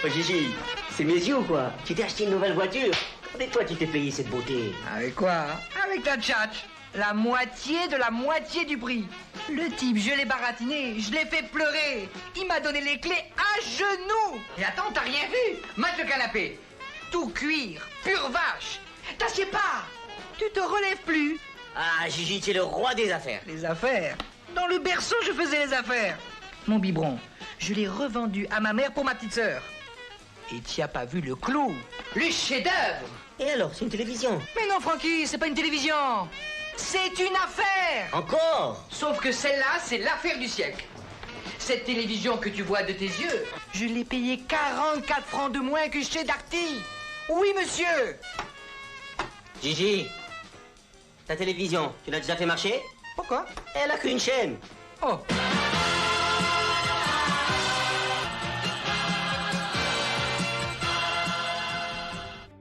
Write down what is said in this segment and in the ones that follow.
Oh Gigi, c'est mes yeux ou quoi? Tu t'es acheté une nouvelle voiture? Avec toi tu t'es payé cette beauté. Avec quoi hein? Avec ta tchatch. La moitié de la moitié du prix. Le type, je l'ai baratiné, je l'ai fait pleurer. Il m'a donné les clés à genoux. Et attends, t'as rien vu? Match de canapé. Tout cuir, pure vache. T'assieds pas. Tu te relèves plus. Ah Gigi, tu es le roi des affaires. Les affaires? Dans le berceau, je faisais les affaires. Mon biberon, je l'ai revendu à ma mère pour ma petite sœur. Et t'y as pas vu le clou? Le chef-d'œuvre. Et alors, c'est une télévision? Mais non, Francky, c'est pas une télévision. C'est une affaire. Encore? Sauf que celle-là, c'est l'affaire du siècle. Cette télévision que tu vois de tes yeux, je l'ai payée 44 francs de moins que chez Darty. Oui, monsieur. Gigi, ta télévision, tu l'as déjà fait marcher? Pourquoi? Elle a qu'une chaîne. Oh.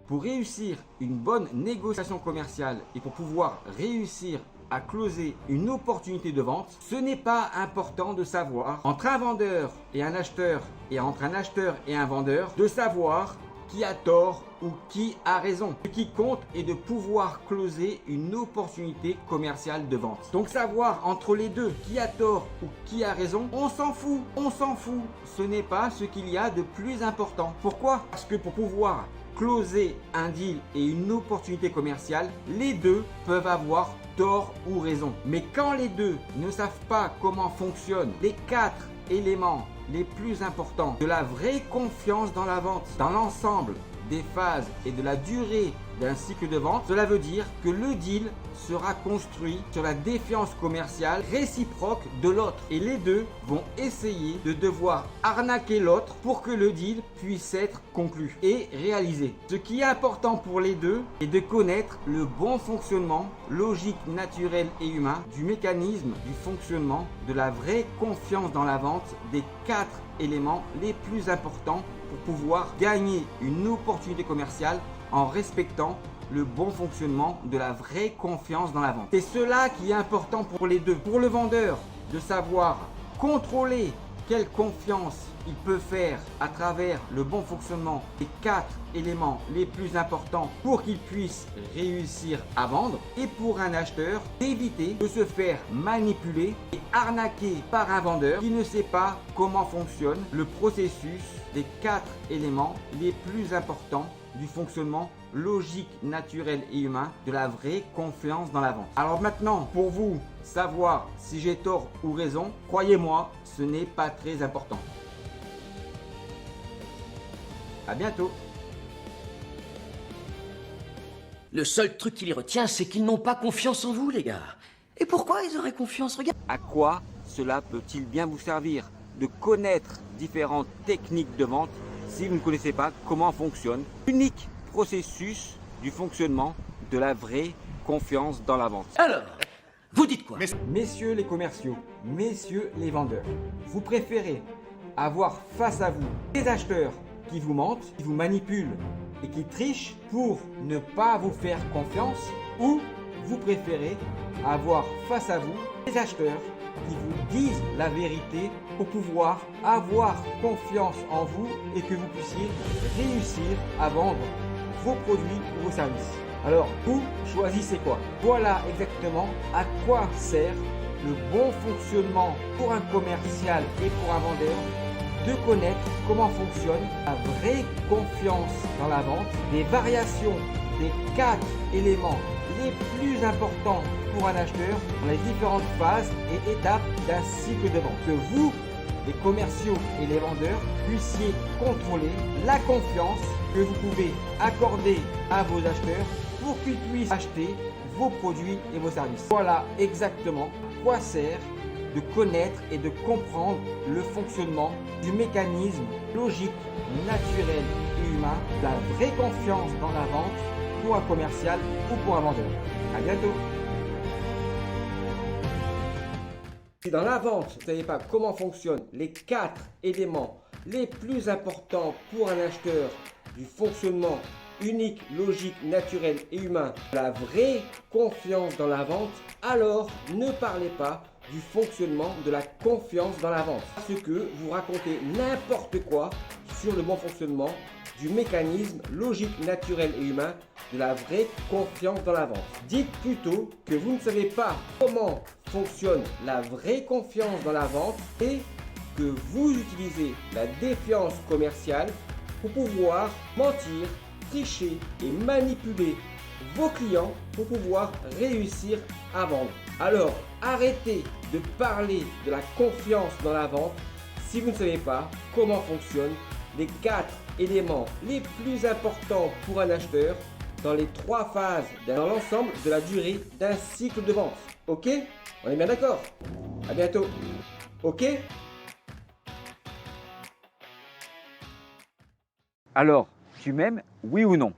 Pour réussir une bonne négociation commerciale et pour pouvoir réussir à closer une opportunité de vente, ce n'est pas important de savoir entre un vendeur et un acheteur et entre un acheteur et un vendeur de savoir qui a tort ou qui a raison. Ce qui compte est de pouvoir closer une opportunité commerciale de vente. Donc savoir entre les deux qui a tort ou qui a raison, on s'en fout, on s'en fout. Ce n'est pas ce qu'il y a de plus important. Pourquoi? Parce que pour pouvoir closer un deal et une opportunité commerciale, les deux peuvent avoir tort ou raison. Mais quand les deux ne savent pas comment fonctionnent les 4 éléments les plus importants de la vraie confiance dans la vente, dans l'ensemble des phases et de la durée d'un cycle de vente, cela veut dire que le deal sera construit sur la défiance commerciale réciproque de l'autre. Et les deux vont essayer de devoir arnaquer l'autre pour que le deal puisse être conclu et réalisé. Ce qui est important pour les deux est de connaître le bon fonctionnement logique, naturel et humain du mécanisme du fonctionnement de la vraie confiance dans la vente des 4 éléments les plus importants pour pouvoir gagner une opportunité commerciale en respectant le bon fonctionnement de la vraie confiance dans la vente. C'est cela qui est important pour les deux. Pour le vendeur, de savoir contrôler quelle confiance il peut faire à travers le bon fonctionnement des 4 éléments les plus importants pour qu'il puisse réussir à vendre, et pour un acheteur d'éviter de se faire manipuler et arnaquer par un vendeur qui ne sait pas comment fonctionne le processus des 4 éléments les plus importants du fonctionnement logique, naturel et humain de la vraie confiance dans la vente. Alors maintenant, pour vous, savoir si j'ai tort ou raison, croyez-moi, ce n'est pas très important. À bientôt. Le seul truc qui les retient, c'est qu'ils n'ont pas confiance en vous, les gars. Et pourquoi ils auraient confiance? Regarde. À quoi cela peut-il bien vous servir de connaître différentes techniques de vente si vous ne connaissez pas comment fonctionne l'unique processus du fonctionnement de la vraie confiance dans la vente? Alors, vous dites quoi? Messieurs les commerciaux, messieurs les vendeurs, vous préférez avoir face à vous des acheteurs qui vous mentent, qui vous manipulent et qui trichent pour ne pas vous faire confiance, ou vous préférez avoir face à vous des acheteurs qui vous disent la vérité pour pouvoir avoir confiance en vous et que vous puissiez réussir à vendre vos produits ou vos services? Alors, vous choisissez quoi? Voilà exactement à quoi sert le bon fonctionnement pour un commercial et pour un vendeur de connaître comment fonctionne la vraie confiance dans la vente, des variations des 4 éléments les plus importants pour un acheteur dans les différentes phases et étapes d'un cycle de vente. Que vous, les commerciaux et les vendeurs, puissiez contrôler la confiance que vous pouvez accorder à vos acheteurs pour qu'ils puissent acheter vos produits et vos services. Voilà exactement à quoi sert de connaître et de comprendre le fonctionnement du mécanisme logique, naturel et humain de la vraie confiance dans la vente pour un commercial ou pour un vendeur. À bientôt. Si dans la vente, vous ne savez pas comment fonctionnent les 4 éléments les plus importants pour un acheteur du fonctionnement unique, logique, naturel et humain, la vraie confiance dans la vente, alors ne parlez pas du fonctionnement de la confiance dans la vente. Parce que vous racontez n'importe quoi sur le bon fonctionnement du mécanisme logique, naturel et humain de la vraie confiance dans la vente. Dites plutôt que vous ne savez pas comment fonctionne la vraie confiance dans la vente et que vous utilisez la défiance commerciale pour pouvoir mentir, tricher et manipuler vos clients pour pouvoir réussir à vendre. Alors, arrêtez de parler de la confiance dans la vente si vous ne savez pas comment fonctionnent les 4 éléments les plus importants pour un acheteur dans les 3 phases dans l'ensemble de la durée d'un cycle de vente. Ok? On est bien d'accord? À bientôt. Ok? Alors, tu m'aimes, oui ou non?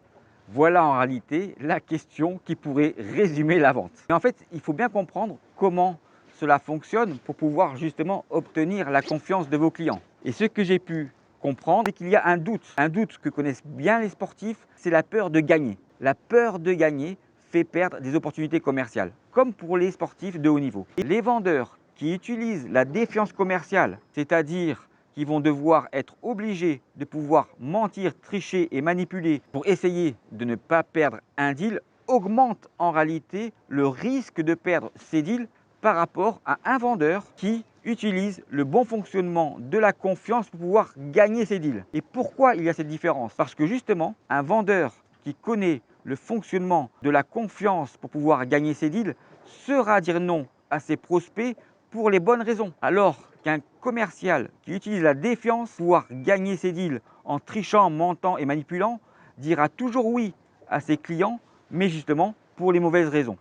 Voilà en réalité la question qui pourrait résumer la vente. Mais en fait, il faut bien comprendre comment cela fonctionne pour pouvoir justement obtenir la confiance de vos clients. Et ce que j'ai pu comprendre, c'est qu'il y a un doute que connaissent bien les sportifs, c'est la peur de gagner. La peur de gagner fait perdre des opportunités commerciales, comme pour les sportifs de haut niveau. Et les vendeurs qui utilisent la défiance commerciale, c'est-à-dire qui vont devoir être obligés de pouvoir mentir, tricher et manipuler pour essayer de ne pas perdre un deal, augmentent en réalité le risque de perdre ces deals par rapport à un vendeur qui utilise le bon fonctionnement de la confiance pour pouvoir gagner ces deals. Et pourquoi il y a cette différence? Parce que justement, un vendeur qui connaît le fonctionnement de la confiance pour pouvoir gagner ses deals saura dire non à ses prospects pour les bonnes raisons. Alors qu'un commercial qui utilise la défiance pour pouvoir gagner ses deals en trichant, mentant et manipulant dira toujours oui à ses clients, mais justement pour les mauvaises raisons.